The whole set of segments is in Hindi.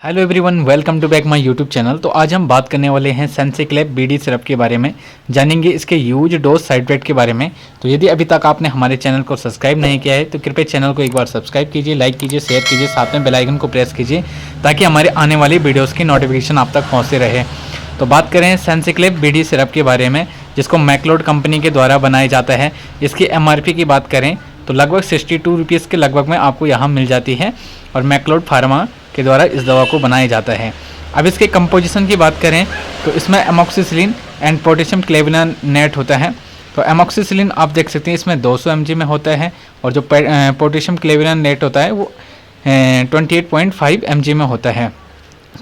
Hello everyone, welcome to back my YouTube channel. तो आज हम बात करने वाले हैं सेंसिक्लेब बीडी सिरप के बारे में, जानेंगे इसके यूज डोज साइड इफेक्ट के बारे में। तो यदि अभी तक आपने हमारे चैनल को सब्सक्राइब नहीं किया है तो कृपया चैनल को एक बार सब्सक्राइब कीजिए, लाइक कीजिए, शेयर कीजिए, साथ में बेल आइकन को प्रेस कीजिए ताकि हमारे आने वाली वीडियोज़ की नोटिफिकेशन आप तक पहुँचते रहे। तो बात करें सेंसिक्लेब बीडी सिरप के बारे में, जिसको मैक्लोड कंपनी के द्वारा बनाया जाता है। इसकी MRP की बात करें तो लगभग 62 रुपीज़ के लगभग में आपको यहाँ मिल जाती है और मैक्लोड फार्मा के द्वारा इस दवा को बनाया जाता है। अब इसके कंपोजिशन की बात करें तो इसमें एमॉक्सिसिलिन एंड पोटेशियम क्लेविनानेट होता है। तो एमॉक्सिसिलिन आप देख सकते हैं इसमें 200 mg में होता है और जो पोटेशियम क्लेविनानेट होता है वो 28.5 mg में होता है।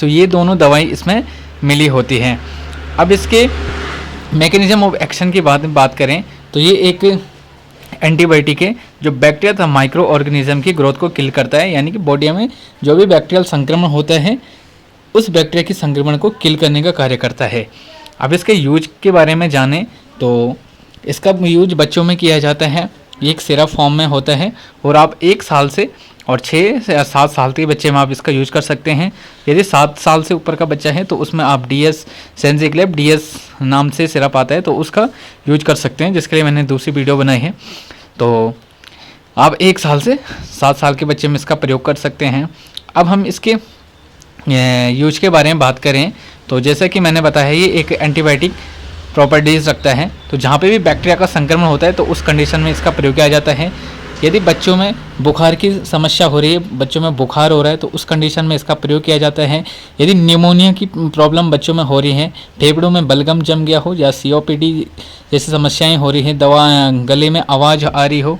तो ये दोनों दवाई इसमें मिली होती हैं। अब इसके मैकेनिज्म ऑफ एक्शन की बात करें तो ये एक एंटीबायोटिक है जो बैक्टीरिया तथा माइक्रो ऑर्गेनिज्म की ग्रोथ को किल करता है, यानी कि बॉडी में जो भी बैक्टीरियल संक्रमण होता है उस बैक्टीरिया की संक्रमण को किल करने का कार्य करता है। अब इसके यूज के बारे में जानें तो इसका यूज बच्चों में किया जाता है। ये एक सिरप फॉर्म में होता है और आप 1 साल से और 6 से 7 साल के बच्चे में आप इसका यूज कर सकते हैं। यदि 7 साल से ऊपर का बच्चा है तो उसमें आप सेंसिक्लेब DS नाम से सिरप आता है तो उसका यूज कर सकते हैं, जिसके लिए मैंने दूसरी वीडियो बनाई है। तो आप 1 साल से 7 साल के बच्चे में इसका प्रयोग कर सकते हैं। अब हम इसके यूज के बारे में बात करें तो जैसा कि मैंने बताया ये एक एंटीबायोटिक प्रॉपर्टीज़ रखता है। तो जहाँ पे भी बैक्टीरिया का संक्रमण होता है तो उस कंडीशन में इसका प्रयोग किया जाता है। यदि बच्चों में बुखार की समस्या हो रही है, बच्चों में बुखार हो रहा है तो उस कंडीशन में इसका प्रयोग किया जाता है। यदि निमोनिया की प्रॉब्लम बच्चों में हो रही है, फेफड़ों में बलगम जम गया हो या COPD जैसी समस्याएं हो रही हैं, गले में आवाज़ आ रही हो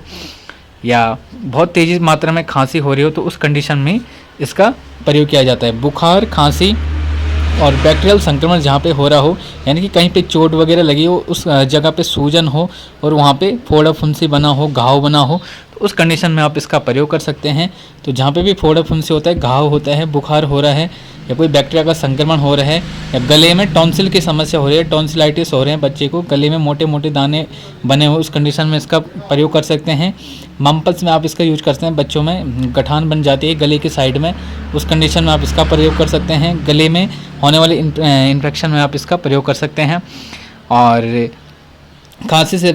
या बहुत तेज़ी मात्रा में खांसी हो रही हो तो उस कंडीशन में इसका प्रयोग किया जाता है। बुखार, खांसी और बैक्टीरियल संक्रमण जहाँ पे हो रहा हो, यानी कि कहीं पे चोट वगैरह लगी हो, उस जगह पे सूजन हो और वहाँ पे फोड़ा फुंसी बना हो, घाव बना हो, तो उस कंडीशन में आप इसका प्रयोग कर सकते हैं। तो जहाँ पे भी फोड़ा फुंसी होता है, घाव होता है, बुखार हो रहा है या कोई बैक्टीरिया का संक्रमण हो रहा है या गले में टॉन्सिल की समस्या हो रही है, टॉन्सिलाइटिस हो रहे हैं बच्चे को, गले में मोटे मोटे दाने बने हुए, उस कंडीशन में इसका प्रयोग कर सकते हैं। मम्पल्स में आप इसका यूज करते हैं, बच्चों में गठान बन जाती है गले के साइड में, उस कंडीशन में आप इसका प्रयोग कर सकते हैं। गले में होने वाले इन्फेक्शन में आप इसका प्रयोग कर सकते हैं और खांसी से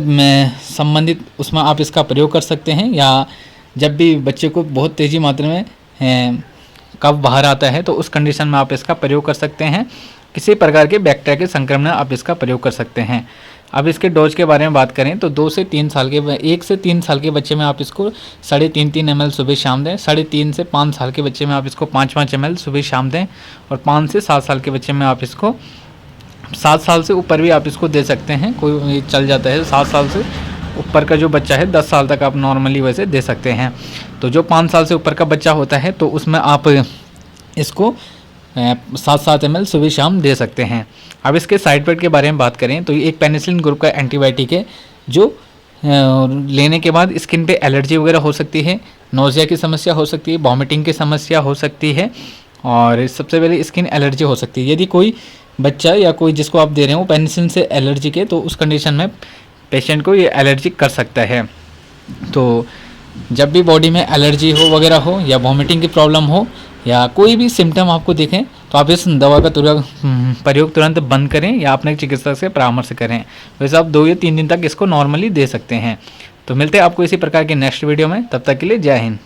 संबंधित उसमें आप इसका प्रयोग कर सकते हैं। या जब भी बच्चे को बहुत तेज़ी मात्रा में कफ बाहर आता है तो उस कंडीशन में आप इसका प्रयोग कर सकते हैं। किसी प्रकार के बैक्टीरिया के संक्रमण में आप इसका प्रयोग कर सकते हैं। अब इसके डोज के बारे में बात करें तो 1 से 3 साल के बच्चे में आप इसको 3.5 ml सुबह शाम दें। 3.5 से 5 साल के बच्चे में आप इसको 5 ml सुबह शाम दें और 5 से 7 साल के बच्चे में आप इसको 7 साल से ऊपर भी आप इसको दे सकते हैं, कोई चल जाता है। 7 साल से ऊपर का जो बच्चा है 10 साल तक आप नॉर्मली वैसे दे सकते हैं। तो जो 5 साल से ऊपर का बच्चा होता है तो उसमें आप इसको 7 ml सुबह शाम दे सकते हैं। अब इसके साइड इफेक्ट के बारे में बात करें तो ये एक पेनिसिलिन ग्रुप का एंटीबायोटिक है जो लेने के बाद स्किन पे एलर्जी वगैरह हो सकती है, नोज़िया की समस्या हो सकती है, वॉमिटिंग की समस्या हो सकती है और सबसे पहले स्किन एलर्जी हो सकती है। यदि कोई बच्चा या कोई जिसको आप दे रहे हो पेनिसिलिन से एलर्जी के तो उस कंडीशन में पेशेंट को ये एलर्जी कर सकता है। तो जब भी बॉडी में एलर्जी हो वगैरह हो या वॉमिटिंग की प्रॉब्लम हो या कोई भी सिम्टम आपको दिखें तो आप इस दवा का प्रयोग तुरंत बंद करें या अपने चिकित्सक से परामर्श करें। वैसे आप 2 या 3 दिन तक इसको नॉर्मली दे सकते हैं। तो मिलते हैं आपको इसी प्रकार के नेक्स्ट वीडियो में, तब तक के लिए जय हिंद।